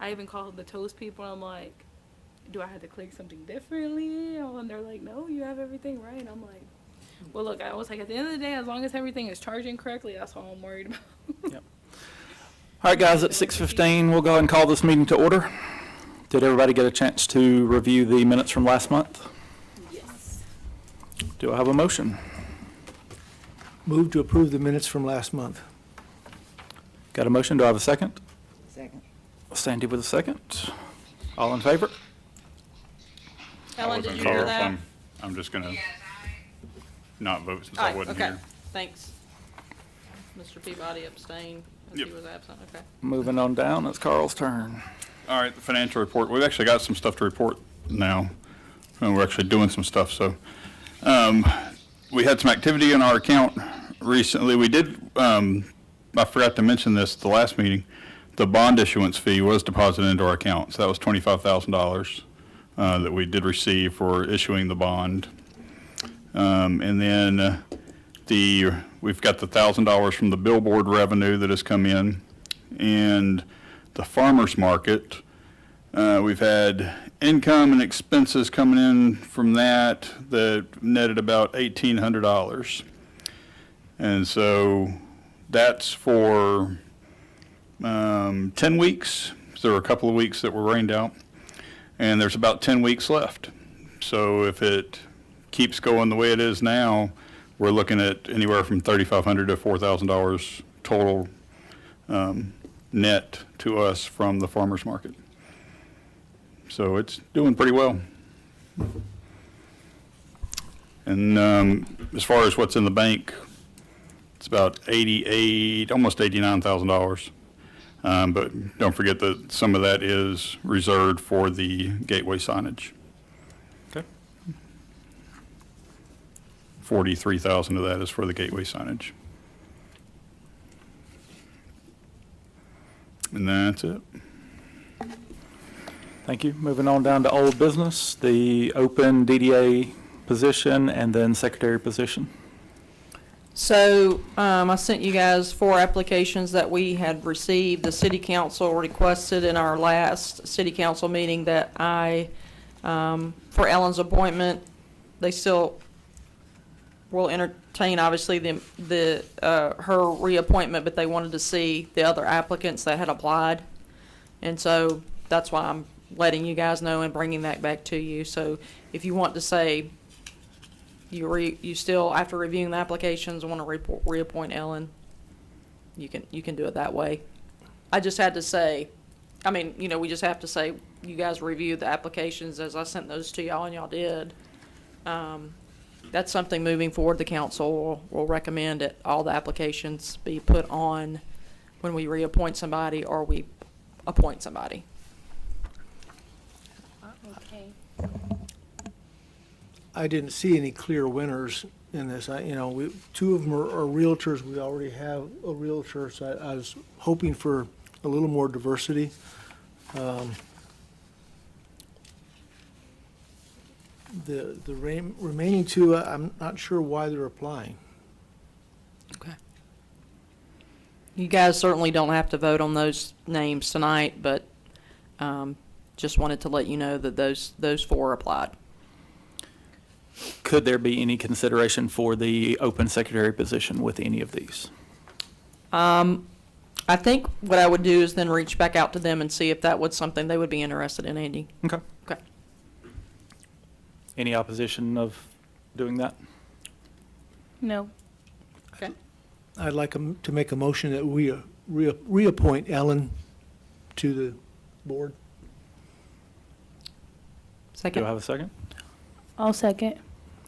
I even called the Toast people. I'm like, do I have to click something differently? And they're like, no, you have everything right. And I'm like, well, look, I was like, at the end of the day, as long as everything is charging correctly, that's all I'm worried about. Yep. All right, guys, at 6:15, we'll go ahead and call this meeting to order. Did everybody get a chance to review the minutes from last month? Yes. Do I have a motion? Move to approve the minutes from last month. Got a motion? Do I have a second? Second. Sandy with a second. All in favor? Ellen, I did wasn't you sure hear if that? I'm just gonna not vote since All I right, wasn't okay. here. Thanks. Mr. Peabody abstained as Yep. he was absent. Okay. Moving on down, it's Carl's turn. All right, the financial report. We've actually got some stuff to report now. And we're actually doing some stuff, so. We had some activity in our account recently. We did, I forgot to mention this at the last meeting. The bond issuance fee was deposited into our account, so that was $25,000 that we did receive for issuing the bond. And then we've got the $1,000 from the billboard revenue that has come in, and the farmers market. We've had income and expenses coming in from that netted about $1,800. And so that's for 10 weeks. So there were a couple of weeks that were rained out, and there's about 10 weeks left. So if it keeps going the way it is now, we're looking at anywhere from $3,500 to $4,000 total net to us from the farmers market. So it's doing pretty well. And as far as what's in the bank, it's about almost $89,000. But don't forget that some of that is reserved for the gateway signage. Okay. 43,000 of that is for the gateway signage. And that's it. Thank you. Moving on down to old business, the open DDA position and then secretary position. So I sent you guys 4 applications that we had received. The city council requested in our last city council meeting that for Ellen's appointment, they still will entertain, obviously, her reappointment, but they wanted to see the other applicants that had applied. And so that's why I'm letting you guys know and bringing that back to you. So if you want to say you still, after reviewing the applications, want to reappoint Ellen, you can do it that way. I just had to say, I mean, we just have to say you guys reviewed the applications as I sent those to y'all and y'all did. That's something moving forward the council will recommend that all the applications be put on when we reappoint somebody or we appoint somebody. Okay. I didn't see any clear winners in this. 2 of them are realtors. We already have a realtor, so I was hoping for a little more diversity. The remaining 2, I'm not sure why they're applying. Okay. You guys certainly don't have to vote on those names tonight, but just wanted to let you know that those 4 applied. Could there be any consideration for the open secretary position with any of these? I think what I would do is then reach back out to them and see if that was something they would be interested in, Andy. Okay. Okay. Any opposition of doing that? No. Okay. I'd like to make a motion that we reappoint Ellen to the board. Do Second. I have a second? I'll second.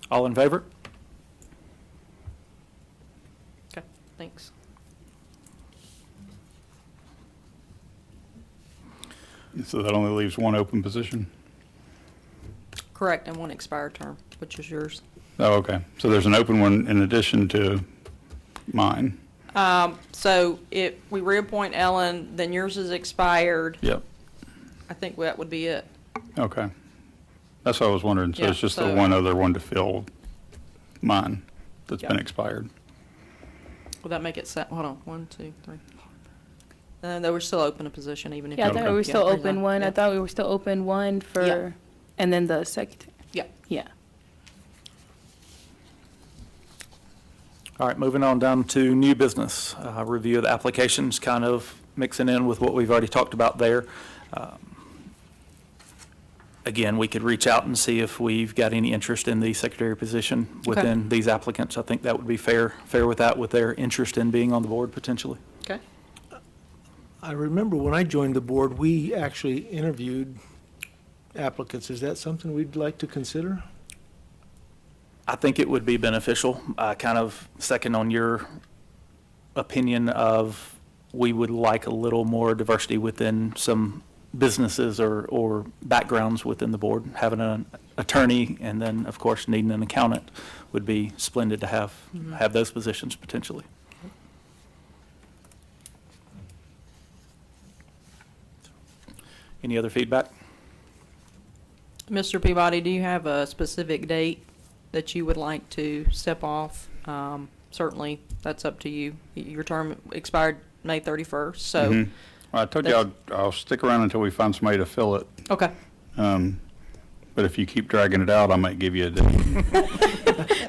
All in favor? Okay. Thanks. So that only leaves 1 open position? Correct, and 1 expired term, which is yours. Oh, okay. So there's an open one in addition to mine? So if we reappoint Ellen, then yours is expired. Yep. I think that would be it. Okay. That's what I was wondering. So Yeah, it's just the so- one other one to fill mine that's Yeah. been expired. Will that make it hold on, 1, 2, 3, 4. They were still open a position even if. Yeah, I you- thought we were still Yeah, open one. yeah. I thought we were still open one for, Yeah. and then the secretary. Yeah. Yeah. All right, moving on down to new business. Review of the applications, kind of mixing in with what we've already talked about there. Again, we could reach out and see if we've got any interest in the secretary position within these applicants. I think that would be fair with that, with their interest in being on the board potentially. Okay. I remember when I joined the board, we actually interviewed applicants. Is that something we'd like to consider? I think it would be beneficial, kind of second on your opinion of we would like a little more diversity within some businesses or backgrounds within the board. Having an attorney and then, of course, needing an accountant would be splendid to have those positions potentially. Any other feedback? Mr. Peabody, do you have a specific date that you would like to step off? Certainly, that's up to you. Your term expired May 31st, so, Mhm. Well, I told you I'll stick around until we find somebody to fill it. okay. But if you keep dragging it out, I might give you a date.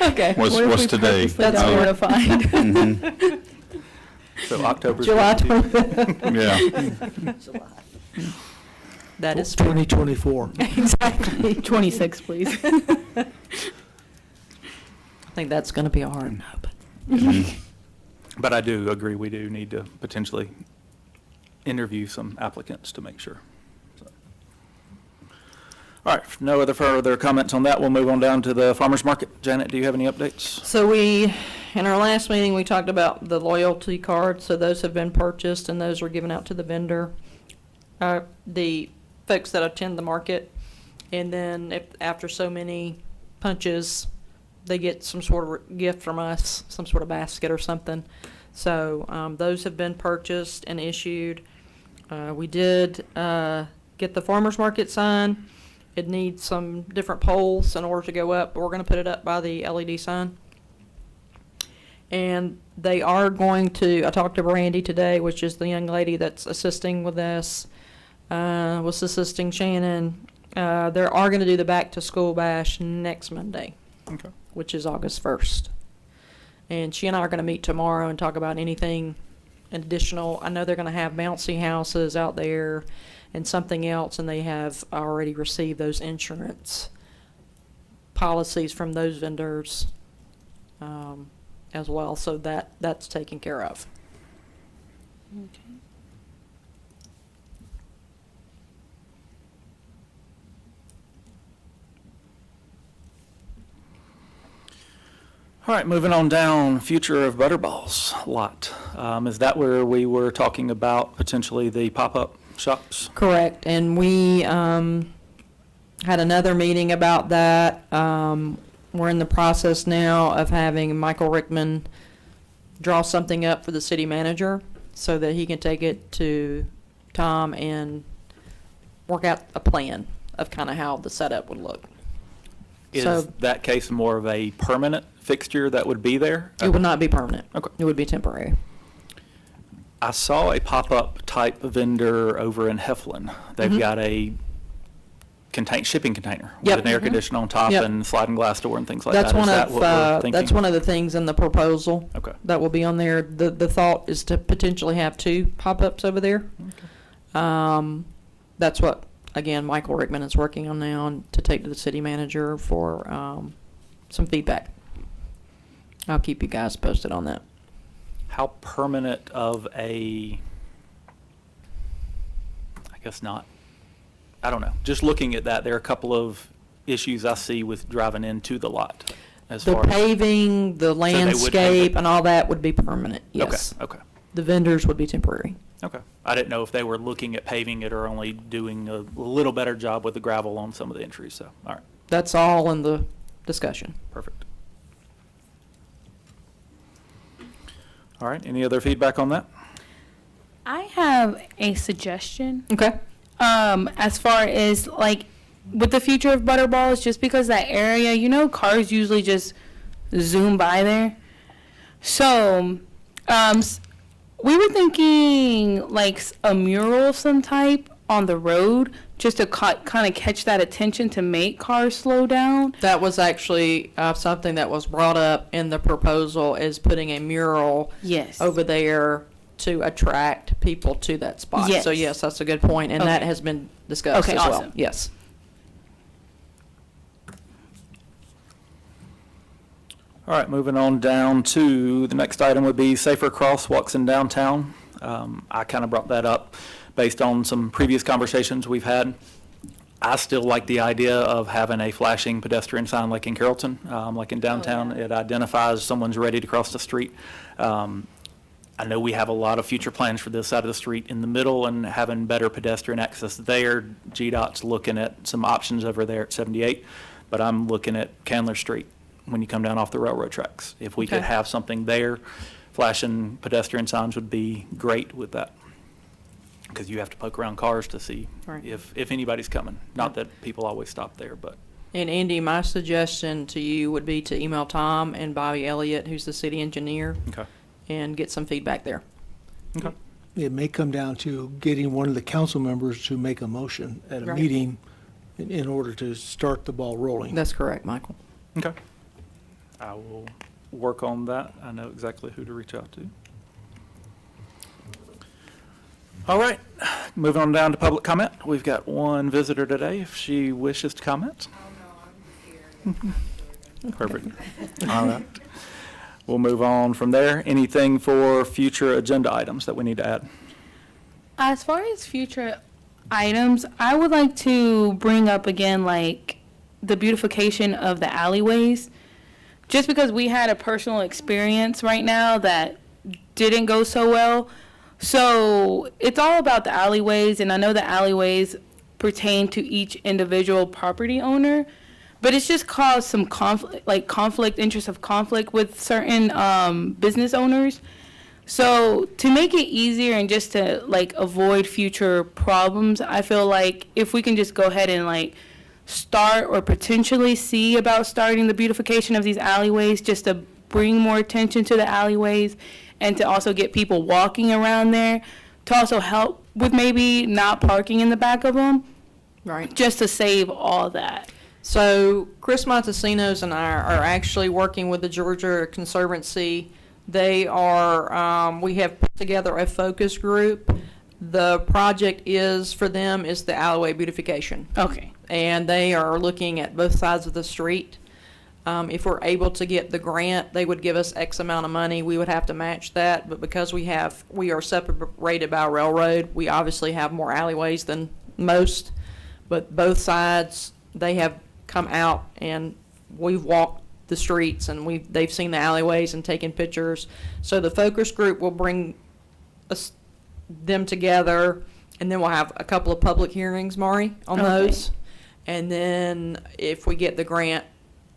Okay. What's- What if what's we today? purposely That's don't fair. wanna find? Mhm. So October. July 15th. Yeah. That is fair. 2024. Exactly. 26, please. I think that's going to be a hard no, but. Mhm. But I do agree, we do need to potentially interview some applicants to make sure. So. All right, if no other further comments on that, we'll move on down to the farmer's market. Janet, do you have any updates? So in our last meeting, we talked about the loyalty cards, so those have been purchased and those are given out to the vendor, the folks that attend the market. And then if, after so many punches, they get some sort of gift from us, some sort of basket or something. So, those have been purchased and issued. We did, get the farmer's market sign. It needs some different poles in order to go up. We're gonna put it up by the LED sign. And they are going to, I talked to Brandy today, which is the young lady that's assisting with this, was assisting Shannon. They are gonna do the back to school bash next Monday, Okay. which is August 1st. And she and I are gonna meet tomorrow and talk about anything additional. I know they're gonna have bouncy houses out there and something else, and they have already received those insurance policies from those vendors, as well, so that's taken care of. All right, moving on down, future of Butterballs lot. Is that where we were talking about potentially the pop-up shops? Correct, and we had another meeting about that. We're in the process now of having Michael Rickman draw something up for the city manager so that he can take it to Tom and work out a plan of kind of how the setup would look. Is So- that case more of a permanent fixture that would be there? It would not be permanent. Okay. It would be temporary. I saw a pop-up type vendor over in Heflin. They've Mhm. got a shipping container Yep. with an air conditioner on top Yep. and sliding glass door and things like That's that. Is one that of, what we're thinking? that's one of the things in the proposal. Okay. That will be on there. The thought is to potentially have 2 pop-ups over there. That's what, again, Michael Rickman is working on now and to take to the city manager for, some feedback. I'll keep you guys posted on that. How permanent of a, I guess not, I don't know. Just looking at that, there are a couple of issues I see with driving into the lot as The far as. paving, the would pave it? landscape, and all that would be permanent, Okay, yes. okay, The vendors would be temporary. okay. I didn't know if they were looking at paving it or only doing a little better job with the gravel on some of the entries, so, all right, That's all in the discussion. perfect. All right, any other feedback on that? I have a suggestion. Okay. As far as like with the future of Butterballs, just because that area, you know, cars usually just zoom by there. So, We were thinking like a mural of some type on the road, just to kind of catch that attention to make cars slow down. That was actually something that was brought up in the proposal, is putting a mural Yes. over there to attract people to that spot. Yes. So yes, that's a good point, and that Okay. has been discussed Okay, as well. awesome. Yes. All right, moving on down to the next item would be safer crosswalks in downtown. I kind of brought that up based on some previous conversations we've had. I still like the idea of having a flashing pedestrian sign like in Carrollton, like in downtown. It identifies someone's ready to cross the street. I know we have a lot of future plans for this side of the street in the middle and having better pedestrian access there. GDOT's looking at some options over there at 78, but I'm looking at Candler Street when you come down off the railroad tracks. If we could Okay. have something there, flashing pedestrian signs would be great with that. Because you have to poke around cars to see Right. if anybody's coming. Not that people always stop there, but. And Andy, my suggestion to you would be to email Tom and Bobby Elliott, who's the city engineer, Okay. and get some feedback there. Okay. It may come down to getting one of the council members to make a motion at a Right. meeting in order to start the ball rolling. That's correct, Michael. Okay. I will work on that. I know exactly who to reach out to. All right, moving on down to public comment. We've got one visitor today, if she wishes to comment. Perfect. All right. We'll move on from there. Anything for future agenda items that we need to add? As far as future items, I would like to bring up again, like, the beautification of the alleyways. Just because we had a personal experience right now that didn't go so well. So it's all about the alleyways, and I know the alleyways pertain to each individual property owner, but it's just caused some interest of conflict with certain business owners. So to make it easier and just to like avoid future problems, I feel like if we can just go ahead and like start or potentially see about starting the beautification of these alleyways, just to bring more attention to the alleyways and to also get people walking around there, to also help with maybe not parking in the back of them, Right. just to save all that. So Chris Montesinos and I are actually working with the Georgia Conservancy. They are, we have put together a focus group. The project for them is the alleyway beautification. Okay. And they are looking at both sides of the street. If we're able to get the grant, they would give us X amount of money. We would have to match that, but because we are separated by a railroad, we obviously have more alleyways than most. But both sides, they have come out and we've walked the streets and they've seen the alleyways and taken pictures. So the focus group will bring them together, and then we'll have a couple of public hearings, Mari, on Okay. those. And then if we get the grant,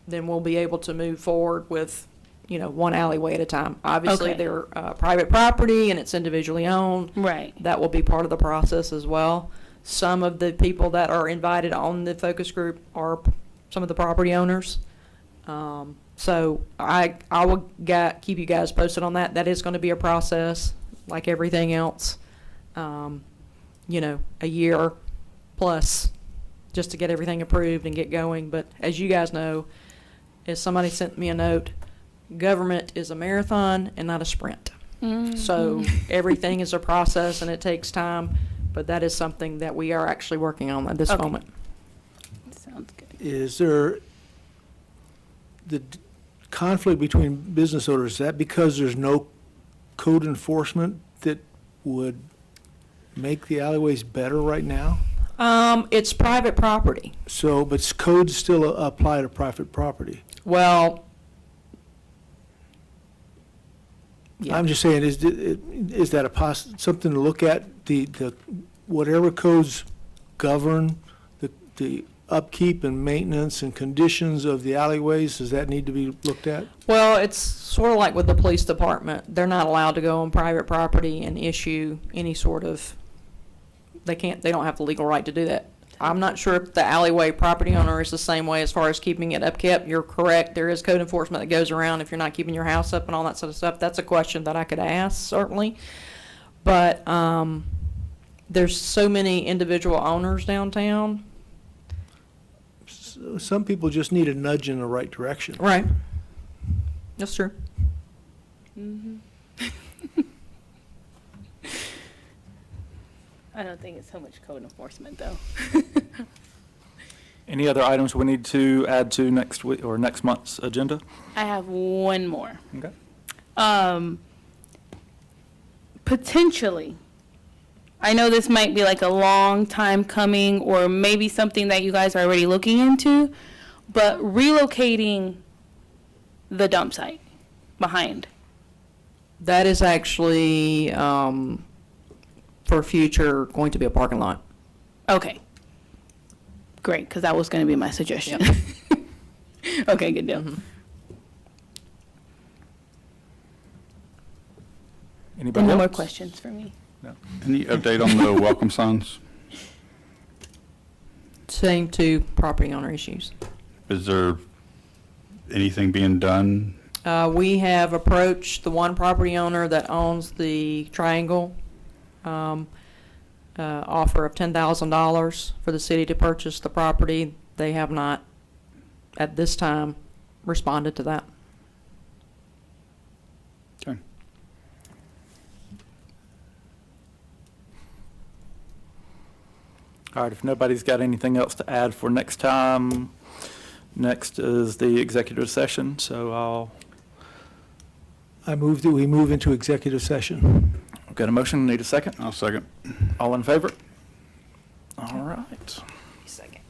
then we'll be able to move forward with, one alleyway at a time. Obviously, Okay. they're private property and it's individually owned. Right. That will be part of the process as well. Some of the people that are invited on the focus group are some of the property owners. So I will keep you guys posted on that. That is going to be a process like everything else. A year plus just to get everything approved and get going. But as you guys know, as somebody sent me a note, government is a marathon and not a sprint. So everything is a process and it takes time, but that is something that we are actually working on at this Okay. moment. Sounds good. Is there the conflict between business owners, is that because there's no code enforcement that would make the alleyways better right now? It's private property. So, but codes still apply to private property. Well, yeah. I'm just saying, is that something to look at? The whatever codes govern the upkeep and maintenance and conditions of the alleyways, does that need to be looked at? Well, it's sort of like with the police department. They're not allowed to go on private property and issue any sort of, they don't have the legal right to do that. I'm not sure if the alleyway property owner is the same way as far as keeping it upkept. You're correct. There is code enforcement that goes around if you're not keeping your house up and all that sort of stuff. That's a question that I could ask, certainly. But there's so many individual owners downtown. Some people just need a nudge in the right direction. Right. That's true. I don't think it's so much code enforcement though. Any other items we need to add to next week or next month's agenda? I have one more. Okay. Potentially, I know this might be like a long time coming or maybe something that you guys are already looking into, but relocating the dump site behind. That is actually, for future, going to be a parking lot. Okay. Great, because that was going to be my suggestion. Okay, good deal. Anybody No else? more questions for me. No. Any update on the welcome signs? Same to property owner issues. Is there anything being done? We have approached the one property owner that owns the triangle, offer of $10,000 for the city to purchase the property. They have not, at this time, responded to that. Okay. All right, if nobody's got anything else to add for next time, next is the executive session, so I move that we move into executive session. I've got a motion, need a second? I'll second. All in favor? All right. Second.